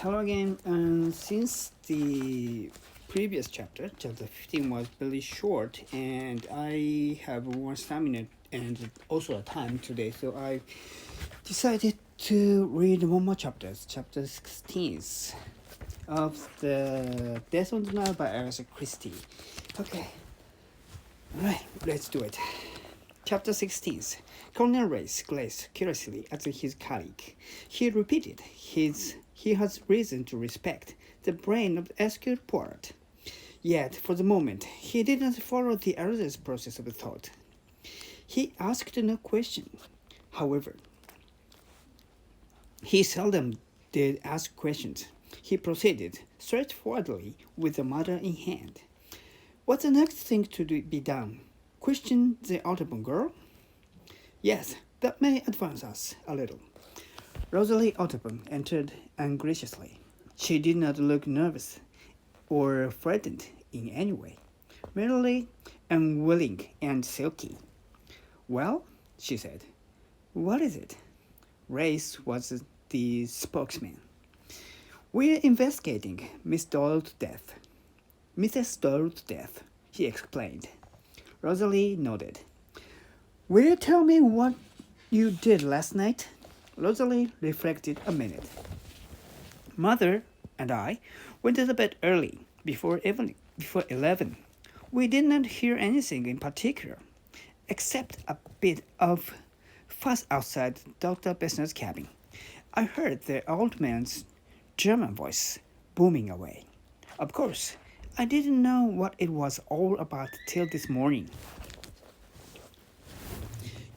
Hello again. Since the previous chapter 15, was really short, and I have more stamina and also a time today, so I decided to read one more chapter 16 of the Death on the Nile by Agatha Christie. Okay, alright, let's do it. Chapter 16. Colonel Race glanced curiously at his colleague. He repeated he has reason to respect the brain of the skilled poet. Yet, for the moment, he did not follow the elder's process of thought. He asked no question. However, he seldom did ask questions. He proceeded straightforwardly with the matter in hand. What's the next thing to be done? Question the Audubon girl? Yes, that may advance us a little. Rosalie Audubon entered ungraciously. She did not look nervous or frightened in any way, merely unwilling and sulky. Well, she said, what is it? Race was the spokesman. We're investigating Miss Doyle's death. Mrs. Doyle's death, he explained. Rosalie nodded. Will you tell me what you did last night? Rosalie reflected a minute. Mother and I went to bed early, before 11. We did not hear anything in particular, except a bit of fuss outside Dr. Besner's cabin. I heard the old man's German voice booming away. Of course, I didn't know what it was all about till this morning.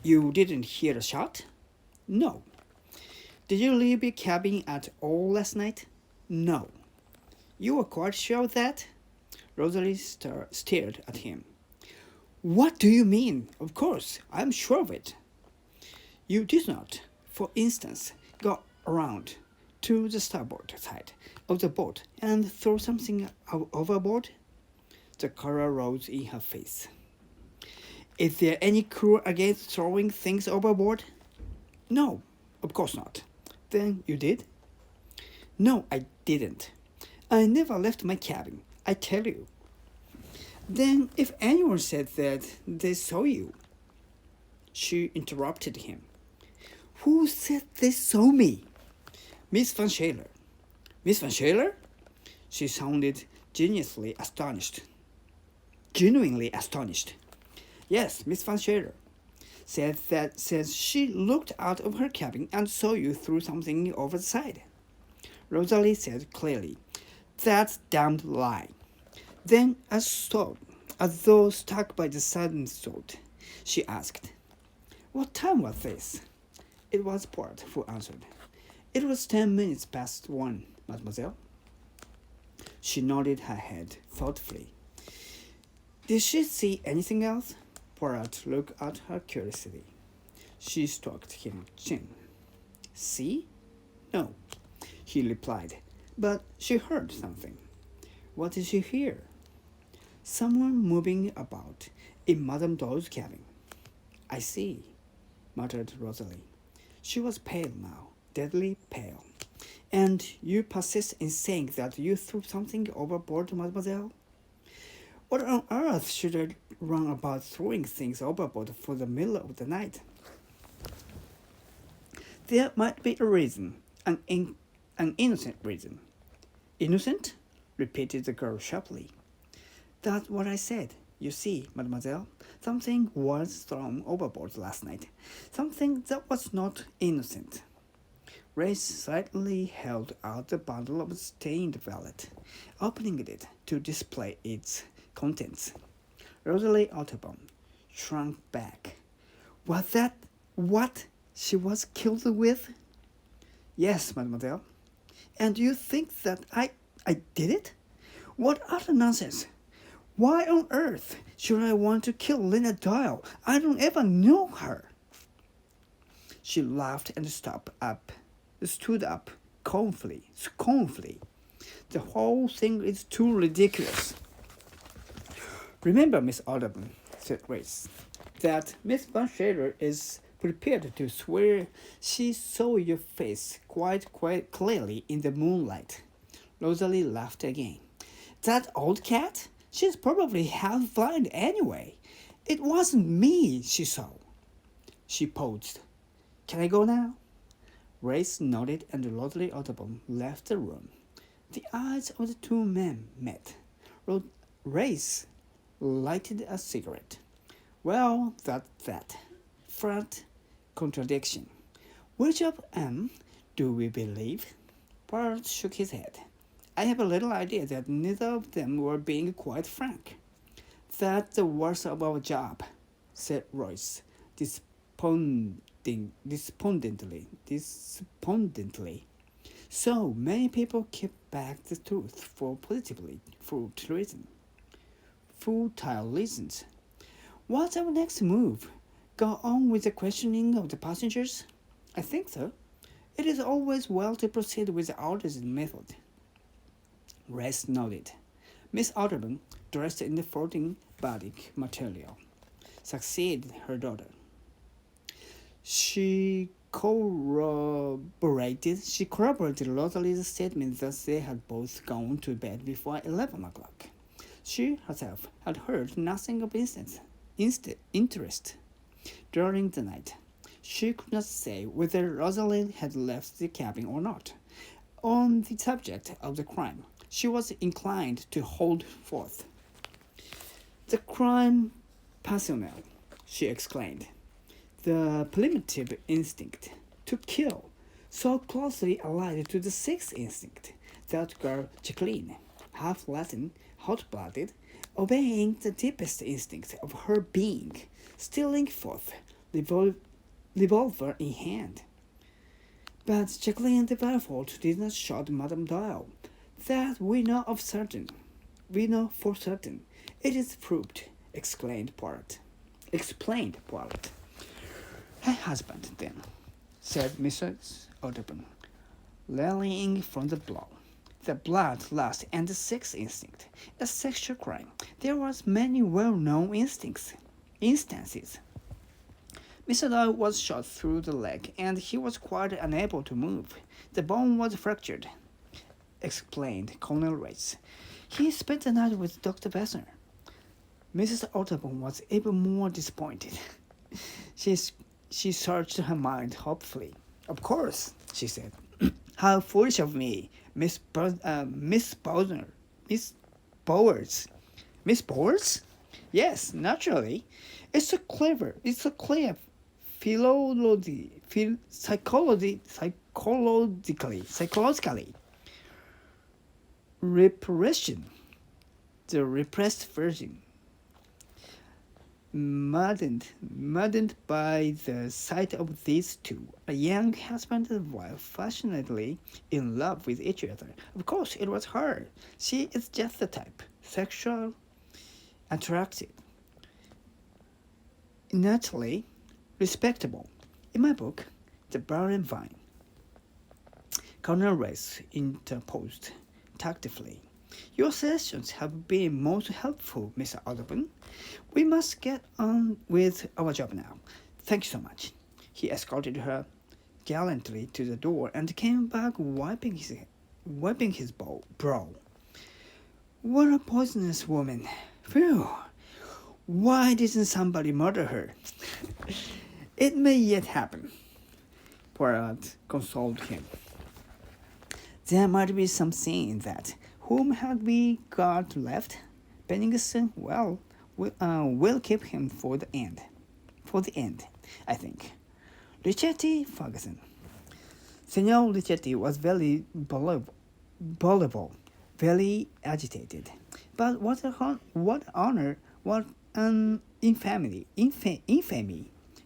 You didn't hear a shot? No. Did you leave your cabin at all last night? No. You are quite sure of that? Rosalie stared at him. What do you mean? Of course, I'm sure of it. You did not, for instance, go around to the starboard side of the boat and throw something overboard? The color rose in her face. Is there any rule against throwing things overboard? No, of course not. Then you did? No, I didn't. I never left my cabin, I tell you. Then if anyone said that they saw you? She interrupted him. Who said they saw me? Miss Van Shaler. Miss Van Shaler? She sounded genuinely astonished. Yes, Miss Van Shaler says she looked out of her cabin and saw you throw something over the side. Rosalie said clearly, That's damned lie. Then, as though struck by the sudden thought, she asked, What time was this? It was Port who answered. It was 10 minutes past 1, mademoiselle. She nodded her head thoughtfully. Did she see anything else? Poirot looked at her curiously. She stroked his chin. See? No, he replied, but she heard something. What did she hear? Someone moving about in Madame Doyle's cabin. I see, muttered Rosalie. She was pale now, deadly pale. And you persist in saying that you threw something overboard, mademoiselle? What on earth should I run about throwing things overboard for the middle of the night? There might be a reason, an innocent reason. Innocent? Repeated the girl sharply. That's what I said. You see, mademoiselle, something was thrown overboard last night. Something that was not innocent. Race slightly held out the bundle of stained velvet, opening it to display its contents. Rosalie Audubon shrunk back. Was that what she was killed with? Yes, mademoiselle. And you think that I did it? What utter nonsense! Why on earth should I want to kill Lena Doyle? I don't ever know her. She laughed and stood up scornfully. The whole thing is too ridiculous. Remember, Miss Audubon, said Grace, that Miss Van Shaler is prepared to swear she saw your face quite clearly in the moonlight. Rosalie laughed again. That old cat? She's probably half blind anyway. It wasn't me she saw. She paused. Can I go now? Race nodded and Rosalie Audubon left the room. The eyes of the two men met. Race lighted a cigarette. Well, that's that. Flat contradiction. Which of them do we believe? Bart shook his head. I have a little idea that neither of them were being quite frank. That's the worst of our job, said Royce, despondently. So many people keep back the truth for futile reasons. What's our next move? Go on with the questioning of the passengers? I think so. It is always well to proceed with the oldest method. Rest nodded. Miss Audubon, dressed in the floating batik material, succeeded her daughter. She corroborated Rosalie's statement that they had both gone to bed before 11 o'clock. She herself had heard nothing of interest during the night. She could not say whether Rosalie had left the cabin or not. On the subject of the crime, she was inclined to hold forth. The crime passionnel, she exclaimed. The primitive instinct to kill, so closely allied to the sixth instinct, that girl Jacqueline, half Latin, hot-blooded, obeying the deepest instinct of her being, stealing forth, revolver in hand. But Jacqueline de Villefort did not shoot Madame Doyle. That we know for certain. It is proved, explained Poirot. Her husband, then, said Mrs. Audubon, rallying from the blow. The bloodlust and the sex instinct. A sexual crime. There was many well-known instances. Mr. Doyle was shot through the leg, and he was quite unable to move. The bone was fractured, explained Colonel Race. He spent the night with Dr. Wessner. Mrs. Audubon was even more disappointed. She searched her mind hopefully. Of course, she said. How foolish of me, Miss Bowers. Miss Bowers? Yes, naturally. It's a clear psychologically. Repression. The repressed virgin. Maddened by the sight of these two, a young husband and wife passionately in love with each other. Of course, it was her. She is just the type, sexual, attractive, naturally respectable. In my book, The Barren Vine, Colonel Race interposed tactfully. Your suggestions have been most helpful, Mr. Audubon. We must get on with our job now. Thank you so much. He escorted her gallantly to the door and came back wiping his brow. What a poisonous woman. Phew. Why didn't somebody murder her? It may yet happen. Poirot consoled him. There might be something in that. Whom had we got left? Bennigsen? Well, we'll keep him for the end. I think. Richetti Ferguson. Senor Richetti was very voluble, very agitated. But what honor, what an infamy!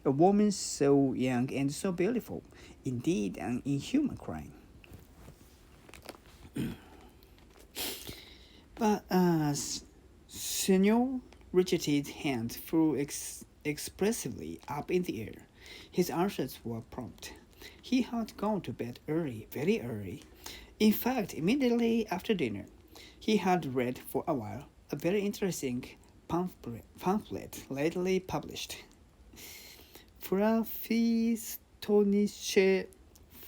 A woman so young and so beautiful. Indeed, an inhuman crime. But as Senor Richard's hand flew expressively up in the air, his answers were prompt. He had gone to bed early, very early. In fact, immediately after dinner, he had read for a while a very interesting pamphlet lately published. Verpflichtungliche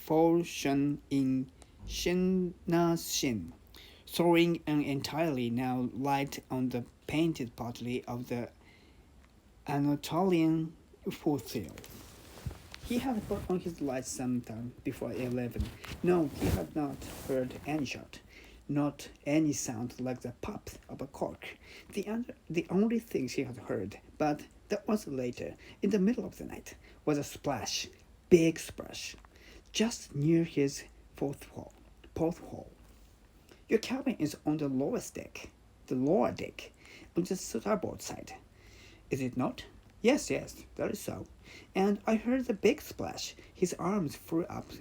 Forschung in Shin, throwing an entirely new light on the painted pottery of the Anatolian fossil. He had put on his lights sometime before 11. No, he had not heard any shot, not any sound like the pop of a cork. The only thing he had heard, but that was later, in the middle of the night, was a splash, big splash, just near his porthole. Your cabin is on the lower deck, on the starboard side. Is it not? Yes, that is so. And I heard the big splash. His arms flew up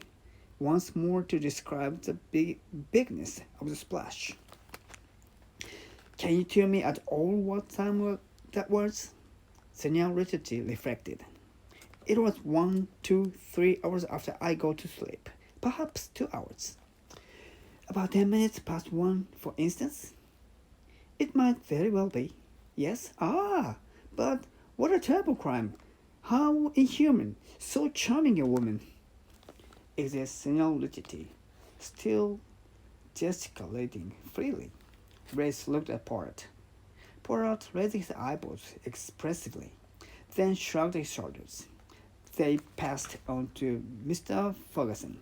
once more to describe the bigness of the splash. Can you tell me at all what time that was? Senor Richard reflected. It was 1, 2, 3 hours after I go to sleep. Perhaps 2 hours. About 10 minutes past 1, for instance? It might very well be. Yes? But what a terrible crime! How inhuman! So charming a woman! Exit Senor Richard, still gesticulating freely. Grace looked at Poirot. Poirot raised his eyebrows expressively, then shrugged his shoulders. They passed on to Mr. Ferguson.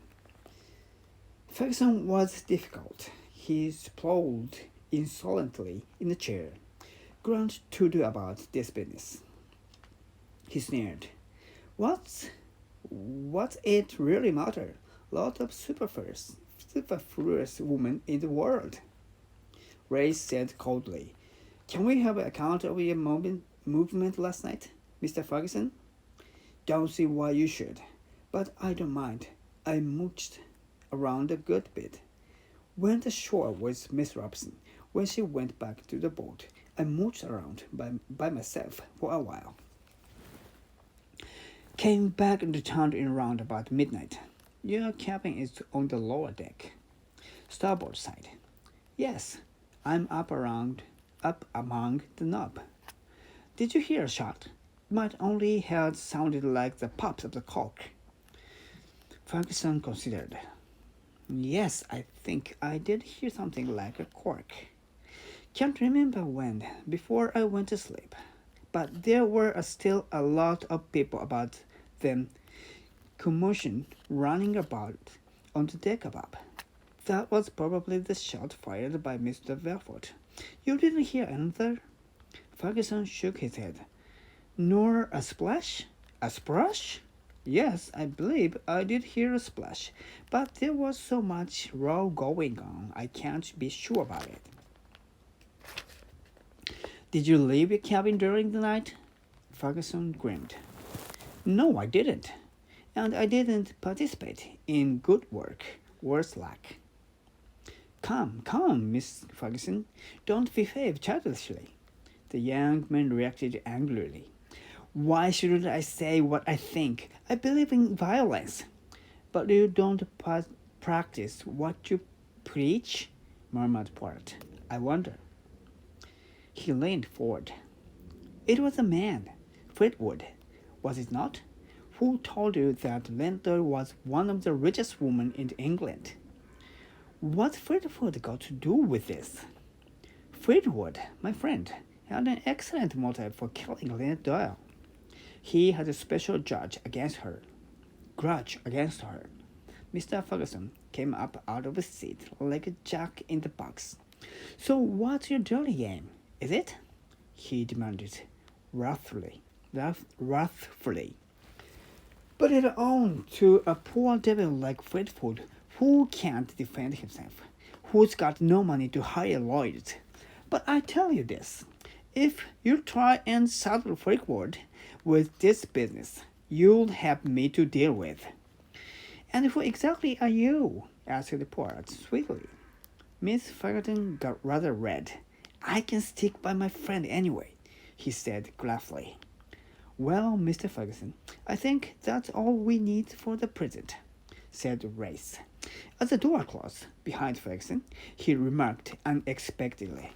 Ferguson was difficult. He sprawled insolently in a chair. Grunt to do about this business. He sneered. What's it really matter? Lot of superfluous women in the world. Ray said coldly, Can we have an account of your movement last night, Mr. Ferguson? Don't see why you should, but I don't mind. I mooched around a good bit. Went ashore with Miss Robson. When she went back to the boat, I mooched around by myself for a while. Came back into town in around about midnight. Your cabin is on the lower deck. Starboard side. Yes, I'm up among the knob. Did you hear a shot? It might only have sounded like the pops of the cork. Ferguson considered. Yes, I think I did hear something like a cork. Can't remember when, before I went to sleep. But there were still a lot of people about them, commotion running about on the deck above. That was probably the shot fired by Mr. Velford. You didn't hear another? Ferguson shook his head. Nor a splash? A splash? Yes, I believe I did hear a splash, but there was so much row going on, I can't be sure about it. Did you leave your cabin during the night? Ferguson grinned. No, I didn't. And I didn't participate in good work, worse luck. Come, Miss Ferguson, don't behave childishly. The young man reacted angrily. Why shouldn't I say what I think? I believe in violence. But you don't practice what you preach? Murmured Poirot. I wonder. He leaned forward. It was a man, Fleetwood, was it not, who told you that Linda was one of the richest women in England. What's Fleetwood got to do with this? Fleetwood, my friend, had an excellent motive for killing Linda Doyle. He had a special grudge against her. Mr. Ferguson came up out of his seat like a jack in the box. So what's your dirty game, is it? He demanded, wrathfully. But it on to a poor devil like Fleetwood who can't defend himself, who's got no money to hire lawyers. But I tell you this, if you try and saddle Fleetwood with this business, you'll have me to deal with. And who exactly are you? Asked the Poirot sweetly. Miss Ferguson got rather red. I can stick by my friend anyway, he said gruffly. Well, Mr. Ferguson, I think that's all we need for the present, said Race. As the door closed behind Ferguson, he remarked unexpectedly.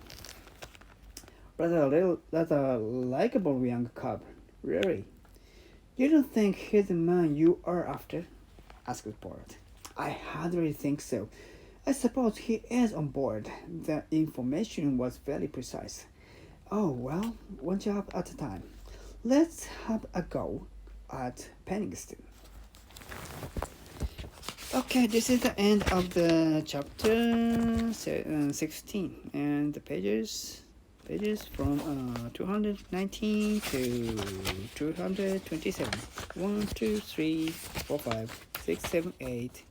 Rather likable young cub, really. You don't think he's the man you are after? Asked the poet. I hardly think so. I suppose he is on board. The information was very precise. Oh, well, one job at a time. Let's have a go at Penningston. Okay, this is the end of the chapter 16, and the pages from 219 to 227. 1, 2, 3, 4, 5, 6, 7, 8.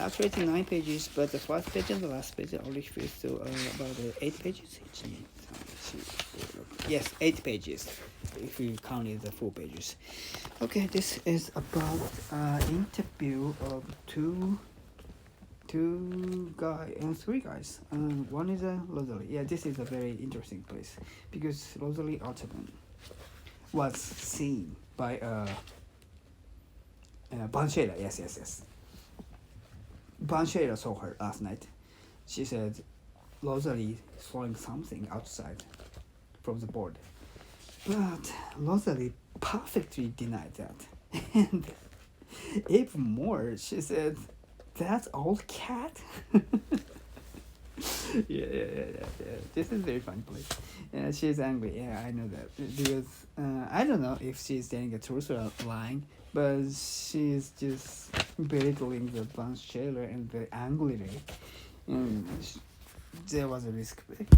Actually, it's 9 pages, but the first page and the last page only fits to about 8 pages. Yes, 8 pages, if you counted the 4 pages. Okay, this is about interview of two guys and 3 guys. One is Rosalie. Yeah, this is a very interesting place because Rosalie Ottoman was seen by Banshela. Yes. Banshela saw her last night. She said Rosalie throwing something outside from the board. But Rosalie perfectly denied that. And even more, she said, "That's old cat?" Yeah. This is a very fun place. She's angry. Yeah, I know that. Because I don't know if she's telling the truth or lying, but she's just belittling the Banshela and very angrily. And there was a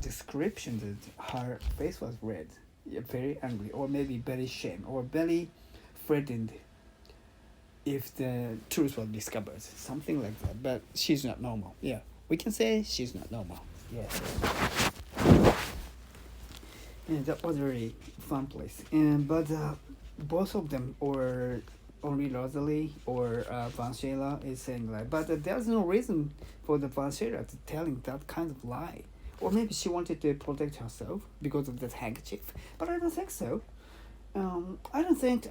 description that her face was red. Yeah, very angry, or maybe very shame, or very frightened if the truth was discovered, something like that. But she's not normal. Yeah, we can say she's not normal. Yeah. And that was a really fun place. But both of them, or only Rosalie or Banshela, is saying like, but there's no reason for the Banshela to telling that kind of lie. Or maybe she wanted to protect herself because of that handkerchief. But I don't think so. I don't think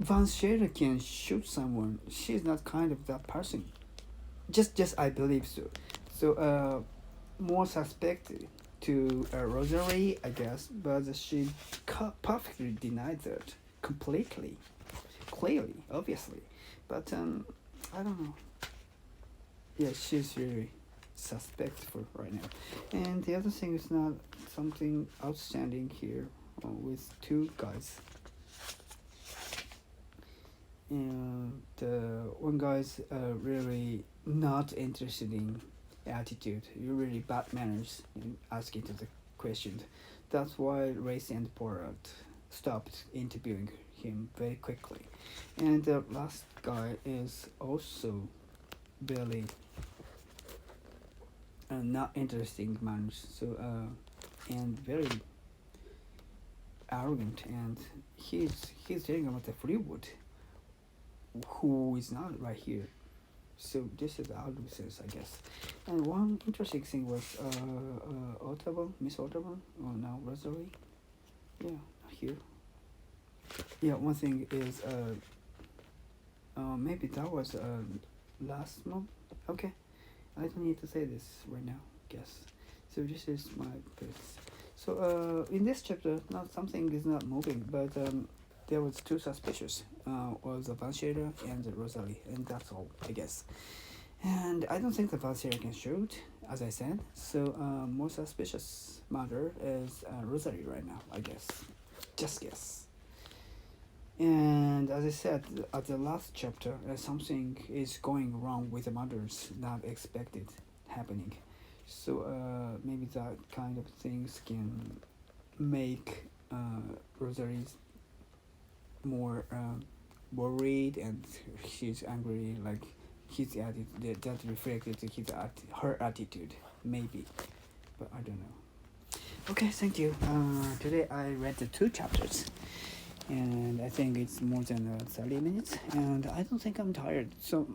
Banshela can shoot someone. She's not kind of that person. Just I believe so. So more suspect to Rosalie, I guess, but she perfectly denied that completely, clearly, obviously. But I don't know. Yeah, she's really suspect for right now. And the other thing is not something outstanding here with 2 guys. And one guy's really not interested in attitude, really bad manners in asking to the questions. That's why Race and Porat stopped interviewing him very quickly. And the last guy is also really not interesting manners, so and very arrogant, and he's telling about the Freewood, who is not right here. So this is Aldous, I guess. And one interesting thing was Miss Audubon, or now Rosalie. Yeah, here. Yeah, one thing is maybe that was last month. Okay, I don't need to say this right now, guess. So this is my place. So in this chapter, not something is not moving, but there was 2 suspicious, was the Banshela and the Rosalie, and that's all, I guess. And I don't think the Banshela can shoot, as I said. So more suspicious matter is Rosalie right now, I guess. Just guess. And as I said at the last chapter, something is going wrong with the mothers, not expected happening. So maybe that kind of things can make Rosalie more worried, and she's angry, like his attitude, that reflected her attitude, maybe, but I don't know. Okay, thank you. Today I read the 2 chapters, and I think it's more than 30 minutes, and I don't think I'm tired. So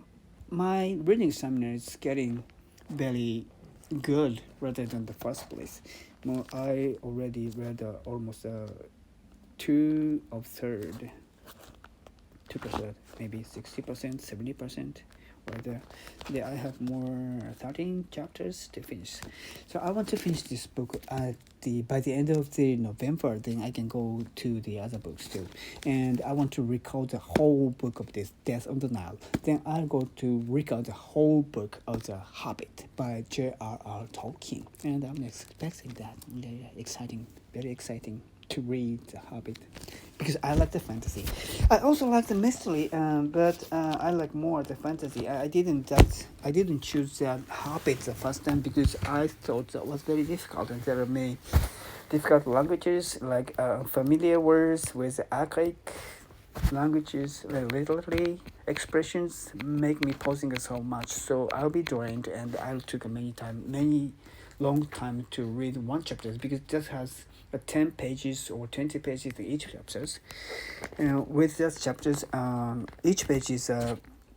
my reading stamina is getting very good rather than the first place. I already read almost 2 of third, 2%, maybe 60%, 70%, but I have more 13 chapters to finish. So I want to finish this book by the end of the November. Then I can go to the other books too, and I want to record the whole book of this Death on the Nile. Then I'll go to record the whole book of The Hobbit by J.R.R. Tolkien, and I'm expecting that. Yeah, exciting, very exciting to read The Hobbit, because I like the fantasy. I also like the mystery, but I like more the fantasy. I didn't choose that Hobbit the first time because I thought that was very difficult, and there are many difficult languages, like familiar words with archaic languages, literally expressions make me pausing so much. So I'll be drained, and I'll took many long time to read one chapter, because it just has 10 pages or 20 pages in each chapters. With those chapters, each page is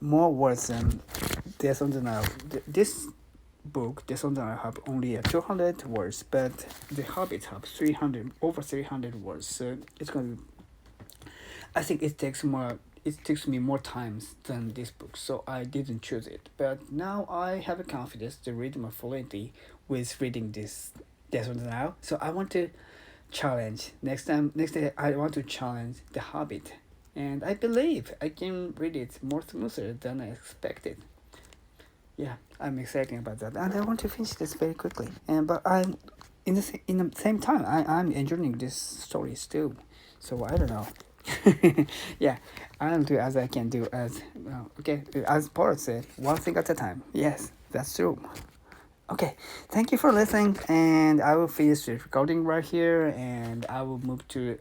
more words than Death on the Nile. This book, Death on the Nile, have only 200 words, but The Hobbit have over 300 words. So it's going to. I think it takes me more times than this book, so I didn't choose it. But now I have a confidence to read more fluently with reading this Death on the Nile. So I want to challenge next day. I want to challenge The Hobbit, and I believe I can read it more smoother than I expected. Yeah, I'm excited about that, and I want to finish this very quickly. But I'm in the same time I'm enjoying these stories too. So I don't know. Yeah, I'll do as I can do. As Paul said, one thing at a time. Yes, that's true. Okay, thank you for listening, and I will finish the recording right here, and I will move to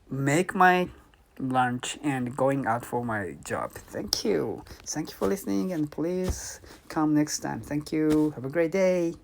make my lunch and going out for my job. Thank you for listening, and please come next time. Thank you. Have a great day.